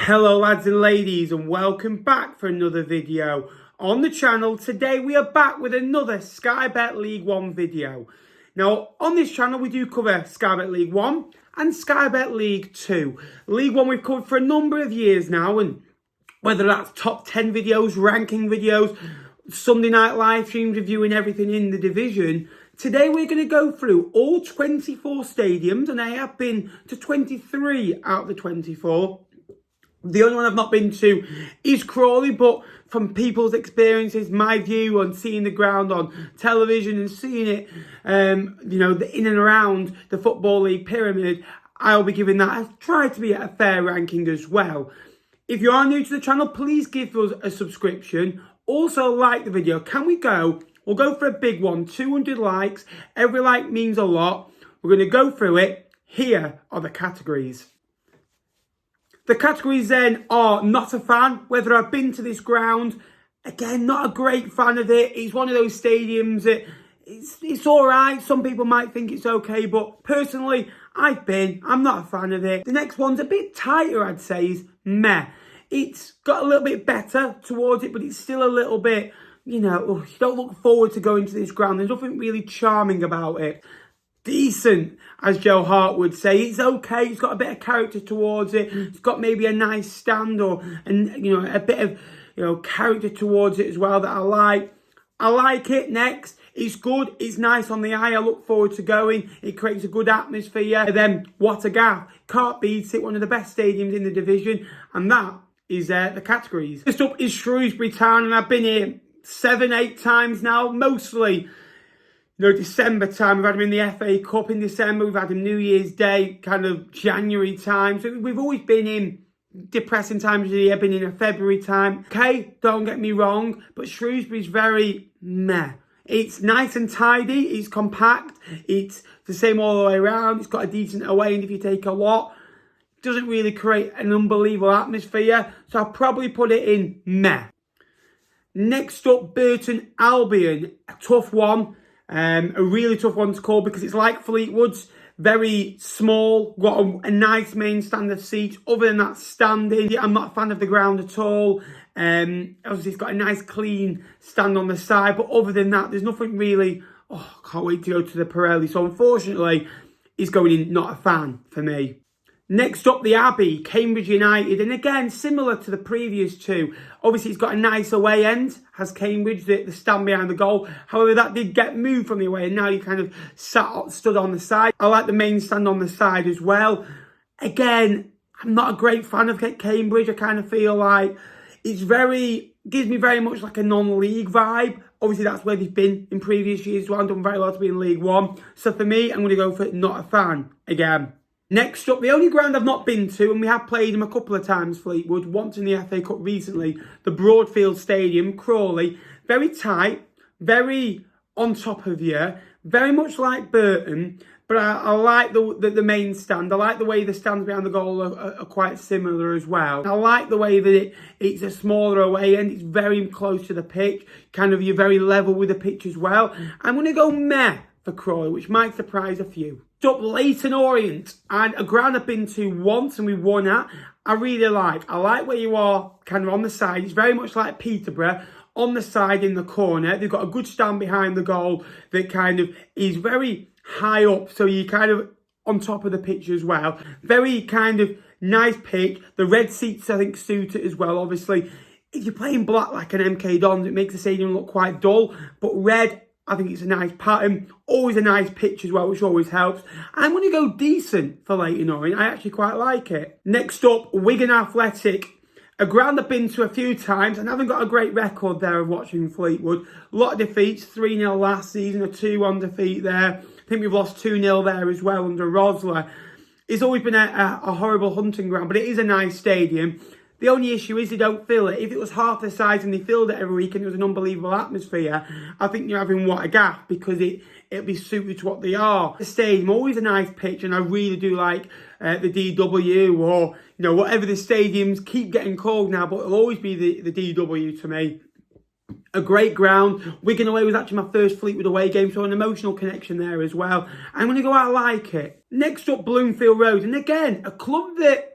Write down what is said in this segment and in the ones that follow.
Hello lads and ladies, and welcome back for another video on the channel. Today we are back with another Sky Bet League One video. Now on this channel we do cover Sky Bet League One and Sky Bet League Two. League One we've covered for a number of years now, and whether that's top 10 videos, ranking videos, Sunday night live streams reviewing everything in the division. Today we're going to go through all 24 stadiums, and I have been to 23 out of the 24. The only one I've not been to is Crawley, but from people's experiences, my view on seeing the ground on television and seeing it, the in and around the Football League pyramid, I'll be giving that a try to be at a fair ranking as well. If you are new to the channel, please give us a subscription. Also like the video. We'll go for a big one, 200 likes. Every like means a lot. We're going to go through it. Here are the categories. The categories then are not a fan, whether I've been to this ground. Again, not a great fan of it. It's one of those stadiums that it's all right. Some people might think it's okay, but personally, I'm not a fan of it. The next one's a bit tighter, I'd say, is meh. It's got a little bit better towards it, but it's still a little bit, you don't look forward to going to this ground. There's nothing really charming about it. Decent, as Joe Hart would say. It's okay. It's got a bit of character towards it. It's got maybe a nice stand a bit of character towards it as well that I like. I like it. Next, it's good. It's nice on the eye. I look forward to going. It creates a good atmosphere. And then what a gaff. Can't beat it. One of the best stadiums in the division, and that is the categories. Next up is Shrewsbury Town, and I've been here 7-8 times now, mostly December time. We've had him in the FA Cup in December. We've had him New Year's Day, kind of January time. So we've always been in depressing times of the year, been in a February time. Okay, don't get me wrong, but Shrewsbury's very meh. It's nice and tidy. It's compact. It's the same all the way around. It's got a decent away, and if you take a lot, it doesn't really create an unbelievable atmosphere. So I'll probably put it in meh. Next up, Burton Albion. A tough one. A really tough one to call because it's like Fleetwood's, very small, got a nice main stand of seats. Other than that, standing, I'm not a fan of the ground at all. Obviously, it's got a nice clean stand on the side, but other than that, there's nothing really. Can't wait to go to the Pirelli. So unfortunately, he's going in not a fan for me. Next up, the Abbey, Cambridge United. And again, similar to the previous two. Obviously, it's got a nice away end, has Cambridge, the stand behind the goal. However, that did get moved from the away, and now you kind of stood on the side. I like the main stand on the side as well. Again, I'm not a great fan of Cambridge. I kind of feel like gives me very much like a non-league vibe. Obviously, that's where they've been in previous years. So I've done very well to be in League One. So for me, I'm going to go for not a fan again. Next up, the only ground I've not been to, and we have played him a couple of times, Fleetwood, once in the FA Cup recently, the Broadfield Stadium, Crawley. Very tight, very on top of you, very much like Burton, but I like the main stand. I like the way the stands behind the goal are quite similar as well. I like the way that it's a smaller away end. It's very close to the pitch, you're very level with the pitch as well. I'm going to go meh for Crawley, which might surprise a few. Up Leyton Orient, and a ground I've been to once and we won at. I really like. I like where you are kind of on the side. It's very much like Peterborough on the side in the corner. They've got a good stand behind the goal that kind of is very high up, so you're kind of on top of the pitch as well. Very kind of nice pitch. The red seats I think suit it as well. Obviously, if you're playing black like an MK Dons, it makes the stadium look quite dull, but red, I think it's a nice pattern. Always a nice pitch as well, which always helps. I'm going to go decent for Leyton Orient. I actually quite like it. Next up, Wigan Athletic. A ground I've been to a few times and haven't got a great record there of watching Fleetwood. A lot of defeats, 3-0 last season, a 2-1 defeat there. I think we've lost 2-0 there as well under Rosler. It's always been a horrible hunting ground, but it is a nice stadium. The only issue is they don't fill it. If it was half the size and they filled it every week and it was an unbelievable atmosphere, I think you're having what a gaff, because it'll be suited to what they are. The stadium, always a nice pitch, and I really do like the DW, or whatever the stadiums keep getting called now, but it'll always be the DW to me. A great ground. Wigan away was actually my first Fleetwood away game, so an emotional connection there as well. I'm going to go out like it. Next up, Bloomfield Road, and again, a club that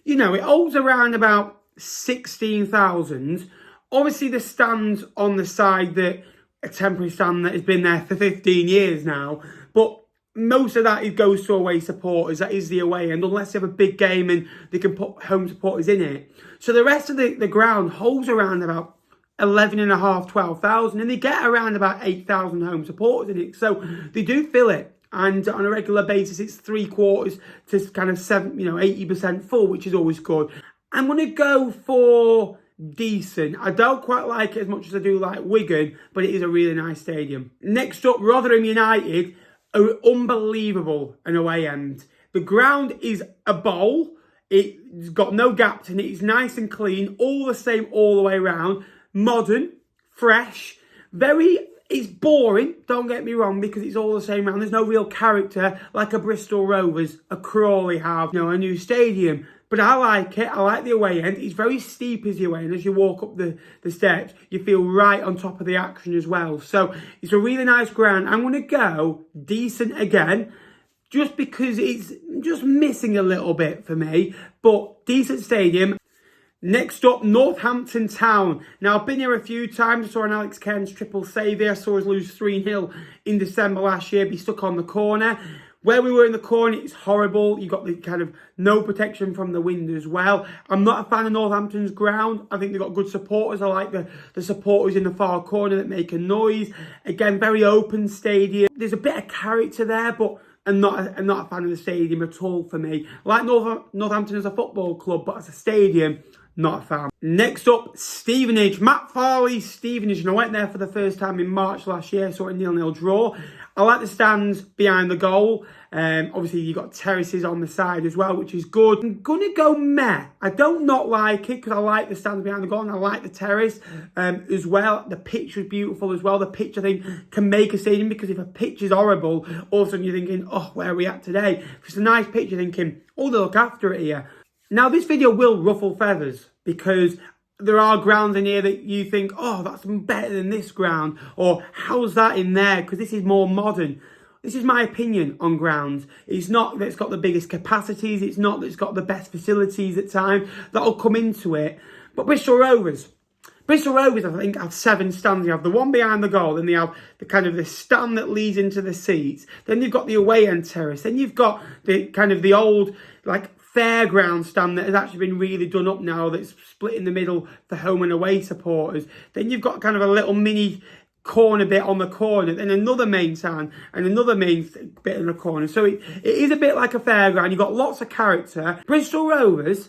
You know, it holds around about 16,000. Obviously, the stands on the side, that a temporary stand that has been there for 15 years now, but most of that goes to away supporters. That is the away end, unless they have a big game and they can put home supporters in it. So the rest of the ground holds around about 11,500, 12,000, and they get around about 8,000 home supporters in it. So they do fill it. And on a regular basis, it's 3/4 to kind of 80% full, which is always good. I'm going to go for decent. I don't quite like it as much as I do like Wigan, but it is a really nice stadium. Next up, Rotherham United are unbelievable an away end. The ground is a bowl. It's got no gaps in it. It's nice and clean, all the same all the way around. Modern, fresh, it's boring, don't get me wrong, because it's all the same round. There's no real character like a Bristol Rovers, a Crawley have, a new stadium. But I like it. I like the away end. It's very steep as the away end. As you walk up the steps, you feel right on top of the action as well. So it's a really nice ground. I'm going to go decent again, just because it's just missing a little bit for me. But decent stadium. Next up, Northampton Town. Now, I've been here a few times. I saw an Alex Cairns triple save here. I saw us lose 3-0 in December last year, be stuck on the corner. Where we were in the corner, it's horrible. You've got the kind of no protection from the wind as well. I'm not a fan of Northampton's ground. I think they've got good supporters. I like the supporters in the far corner that make a noise. Again, very open stadium. There's a bit of character there, but I'm not a fan of the stadium at all for me. I like Northampton as a football club, but as a stadium, not a fan. Next up, Stevenage. Matt Farley's Stevenage. And I went there for the first time in March last year. Saw a 0-0 draw. I like the stands behind the goal. Obviously, you've got terraces on the side as well, which is good. I'm going to go meh. I don't not like it because I like the stands behind the goal and I like the terrace as well. The pitch was beautiful as well. The pitch, I think, can make a stadium, because if a pitch is horrible, all of a sudden you're thinking, oh, where are we at today? If it's a nice pitch, you're thinking, oh, they look after it here. Now, this video will ruffle feathers, because there are grounds in here that you think, oh, that's better than this ground, or how's that in there, because this is more modern. This is my opinion on grounds. It's not that it's got the biggest capacities, it's not that it's got the best facilities at times. That'll come into it. But Bristol Rovers, I think, have 7 stands. You have the one behind the goal, then they have the kind of the stand that leads into the seats. Then you've got the away end terrace. Then you've got the kind of the old, like, fairground stand that has actually been really done up now, that's split in the middle for home and away supporters. Then you've got kind of a little mini corner bit on the corner, then another main stand and another main bit in the corner. So it is a bit like a fairground. You've got lots of character. Bristol Rovers,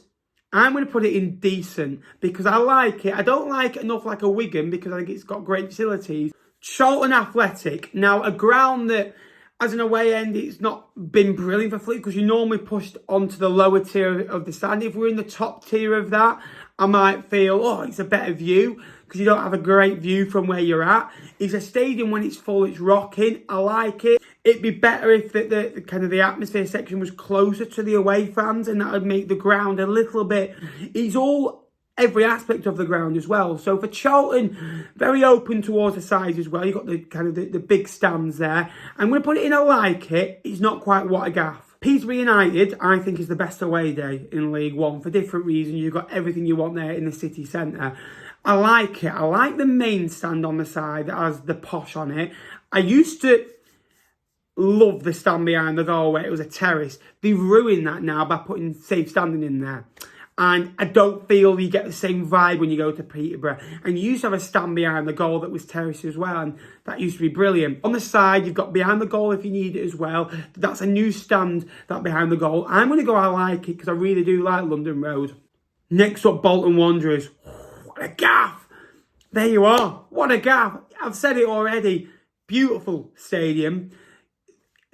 I'm going to put it in decent, because I like it. I don't like it enough like a Wigan, because I think it's got great facilities. Charlton Athletic. Now, a ground that, as an away end, it's not been brilliant for Fleet, because you normally pushed onto the lower tier of the stand. If we're in the top tier of that, I might feel, oh, it's a better view, because you don't have a great view from where you're at. It's a stadium when it's full, it's rocking. I like it. It'd be better if the kind of the atmosphere section was closer to the away fans, and that would make the ground a little bit. It's all every aspect of the ground as well. So for Charlton, very open towards the sides as well. You've got the kind of the big stands there. I'm going to put it in I like it. It's not quite what a gaff. Peterborough United, I think, is the best away day in League One for different reasons. You've got everything you want there in the city centre. I like it. I like the main stand on the side that has the posh on it. I used to love the stand behind the goal where it was a terrace. They've ruined that now by putting safe standing in there. And I don't feel you get the same vibe when you go to Peterborough. And you used to have a stand behind the goal that was terrace as well, and that used to be brilliant. On the side, you've got behind the goal if you need it as well. That's a new stand, that behind the goal. I'm going to go I like it, because I really do like London Road. Next up, Bolton Wanderers. What a gaff! There you are. What a gaff. I've said it already. Beautiful stadium.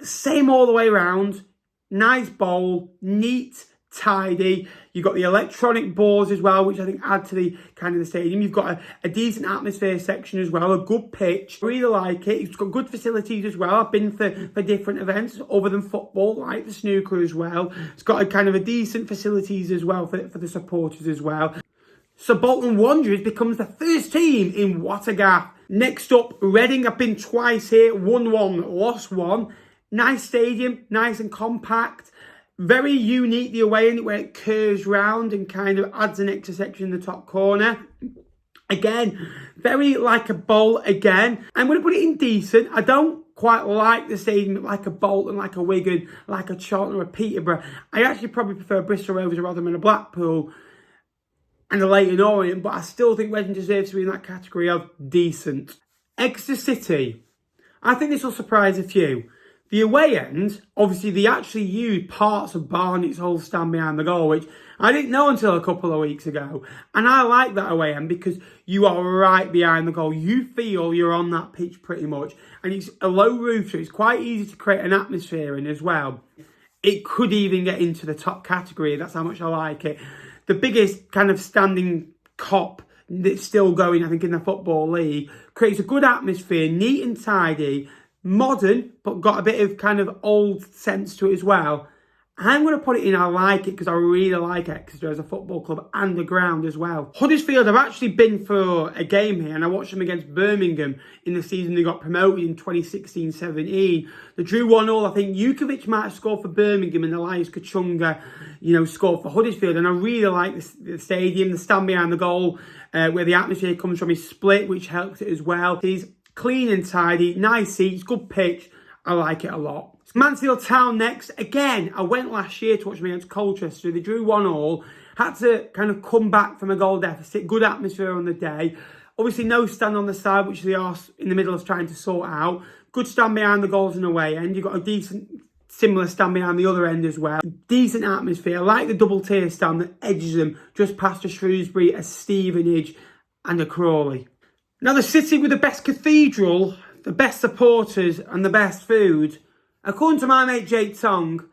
Same all the way around. Nice bowl. Neat. Tidy. You've got the electronic boards as well, which I think add to the kind of the stadium. You've got a decent atmosphere section as well, a good pitch. I really like it. It's got good facilities as well. I've been for different events other than football, like the snooker as well. It's got a kind of a decent facilities as well for the supporters as well. So Bolton Wanderers becomes the first team in what a gaff. Next up, Reading. I've been twice here. Won 1, lost 1. Nice stadium, nice and compact. Very unique, the away end, where it curves round and kind of adds an extra section in the top corner. Again, very like a Bolt again. I'm going to put it in decent. I don't quite like the stadium like a Bolton, like a Wigan, like a Charlton or a Peterborough. I actually probably prefer Bristol Rovers rather than a Blackpool and a Leyton Orient, but I still think Reading deserves to be in that category of decent. Exeter City. I think this will surprise a few. The away end, obviously they actually used parts of Barnett's whole stand behind the goal, which I didn't know until a couple of weeks ago. And I like that away end because you are right behind the goal. You feel you're on that pitch pretty much. And it's a low roof, so it's quite easy to create an atmosphere in as well. It could even get into the top category. That's how much I like it. The biggest kind of standing cop that's still going, I think, in the Football League, creates a good atmosphere, neat and tidy, modern, but got a bit of kind of old sense to it as well. I'm going to put it in I like it because I really like Exeter as a football club and the ground as well. Huddersfield, I've actually been for a game here and I watched them against Birmingham in the season they got promoted in 2016-17. They drew 1-1. I think Jukovic might have scored for Birmingham and Elias Kachunga, scored for Huddersfield. And I really like the stadium, the stand behind the goal, where the atmosphere comes from is split, which helps it as well. It's clean and tidy, nice seats, good pitch. I like it a lot. Mansfield Town next. Again, I went last year to watch them against Colchester. They drew 1-1. Had to kind of come back from a goal deficit. Good atmosphere on the day. Obviously, no stand on the side, which they are in the middle of trying to sort out. Good stand behind the goals and away end. You've got a decent, similar stand behind the other end as well. Decent atmosphere. I like the double tier stand that edges them just past a Shrewsbury, a Stevenage and a Crawley. Now, the city with the best cathedral, the best supporters and the best food, according to my mate Jake Tong,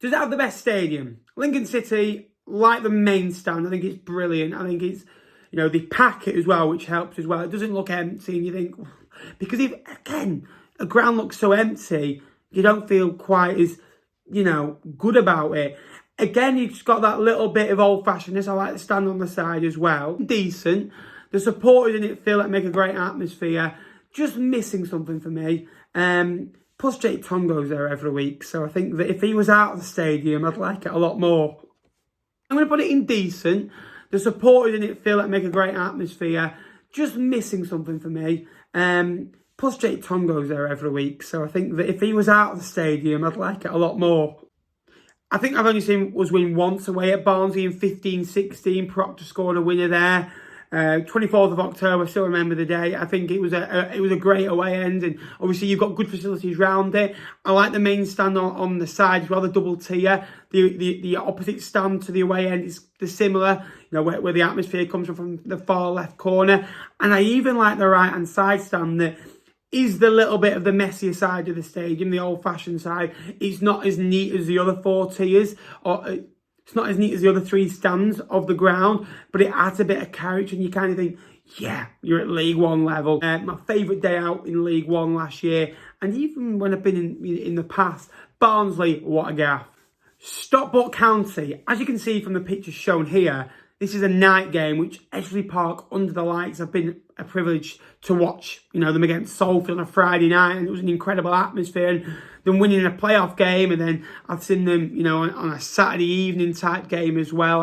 does it have the best stadium? Lincoln City, like the main stand, I think it's brilliant. I think it's, they pack it as well, which helps as well. It doesn't look empty and you think, because if, again, a ground looks so empty, you don't feel quite as, good about it. Again, you've just got that little bit of old-fashionedness. I like the stand on the side as well. Decent. The supporters in it feel like make a great atmosphere. Just missing something for me. Plus, Jake Tong goes there every week. So I think that if he was out of the stadium, I'd like it a lot more. I'm going to put it in decent. The supporters in it feel like make a great atmosphere. Just missing something for me. Plus, Jake Tong goes there every week. So I think that if he was out of the stadium, I'd like it a lot more. I think I've only seen us win once away at Barnsley in 15-16. Proctor scored a winner there. 24th of October, I still remember the day. I think it was a great away end, and obviously you've got good facilities around it. I like the main stand on the side as well, the double tier. The opposite stand to the away end is similar, where the atmosphere comes from the far left corner. And I even like the right hand side stand that is the little bit of the messier side of the stadium, the old fashioned side. It's not as neat as the other four tiers, it's not as neat as the other three stands of the ground, but it adds a bit of character and you kind of think, yeah, you're at League One level. My favourite day out in League One last year, and even when I've been in the past, Barnsley, what a gaff. Stockport County, as you can see from the pictures shown here, this is a night game, which Edgeley Park, under the lights, have been a privilege to watch, them against Salford on a Friday night, and it was an incredible atmosphere, and them winning a playoff game, and then I've seen them, on a Saturday evening type game as well,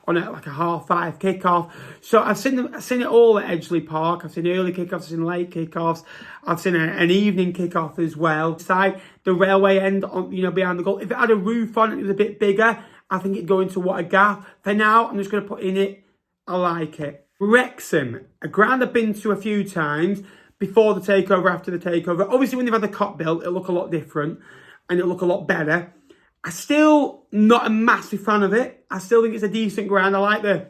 on a 5:30 kickoff. So I've seen it all at Edgeley Park. I've seen early kickoffs, I've seen late kickoffs, I've seen an evening kickoff as well. Side the railway end, on behind the goal. If it had a roof on it, it was a bit bigger, I think it'd go into what a gaff. For now, I'm just going to put in it, I like it. Wrexham, a ground I've been to a few times before the takeover, after the takeover. Obviously, when they've had the Kop built, it'll look a lot different and it'll look a lot better. I'm still not a massive fan of it. I still think it's a decent ground. I like the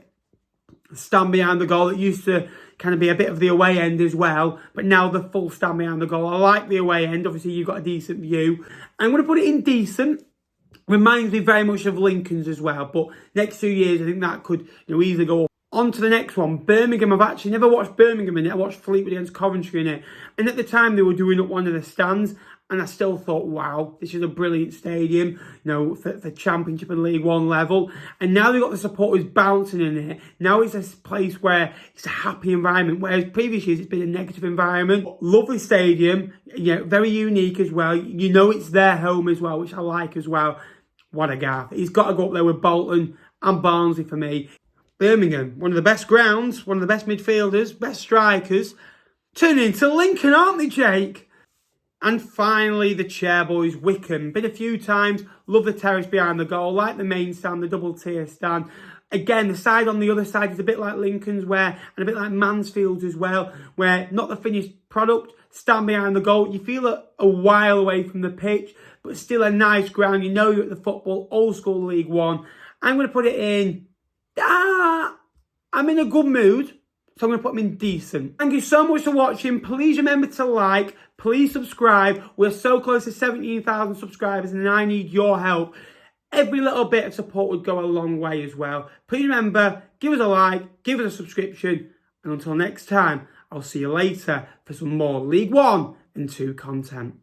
stand behind the goal. It used to kind of be a bit of the away end as well, but now the full stand behind the goal. I like the away end. Obviously, you've got a decent view. I'm going to put it in decent. Reminds me very much of Lincoln's as well, but next 2 years, I think that could either go. On to the next one, Birmingham. I've actually never watched Birmingham in it. I watched Fleetwood against Coventry in it. And at the time, they were doing up one of the stands. And I still thought, wow, this is a brilliant stadium, for Championship and League One level. And now they've got the supporters bouncing in it. Now it's a place where it's a happy environment, whereas previous years it's been a negative environment. Lovely stadium, very unique as well. It's their home as well, which I like as well. what a gaff. He's got to go up there with Bolton and Barnsley for me. Birmingham, one of the best grounds, one of the best midfielders, best strikers. Turning into Lincoln, aren't they, Jake? And finally, the Chairboys, Wycombe. Been a few times, love the terrace behind the goal, like the main stand, the double tier stand. Again, the side on the other side is a bit like Lincoln's and a bit like Mansfield's as well, where not the finished product, stand behind the goal. You feel a while away from the pitch, but still a nice ground. You know you're at the football, old school League One. I'm going to put it in. I'm in a good mood, so I'm going to put them in decent. Thank you so much for watching. Please remember to like. Please subscribe. We're so close to 17,000 subscribers and I need your help. Every little bit of support would go a long way as well. Please remember, give us a like, give us a subscription. And until next time, I'll see you later for some more League One and 2 content.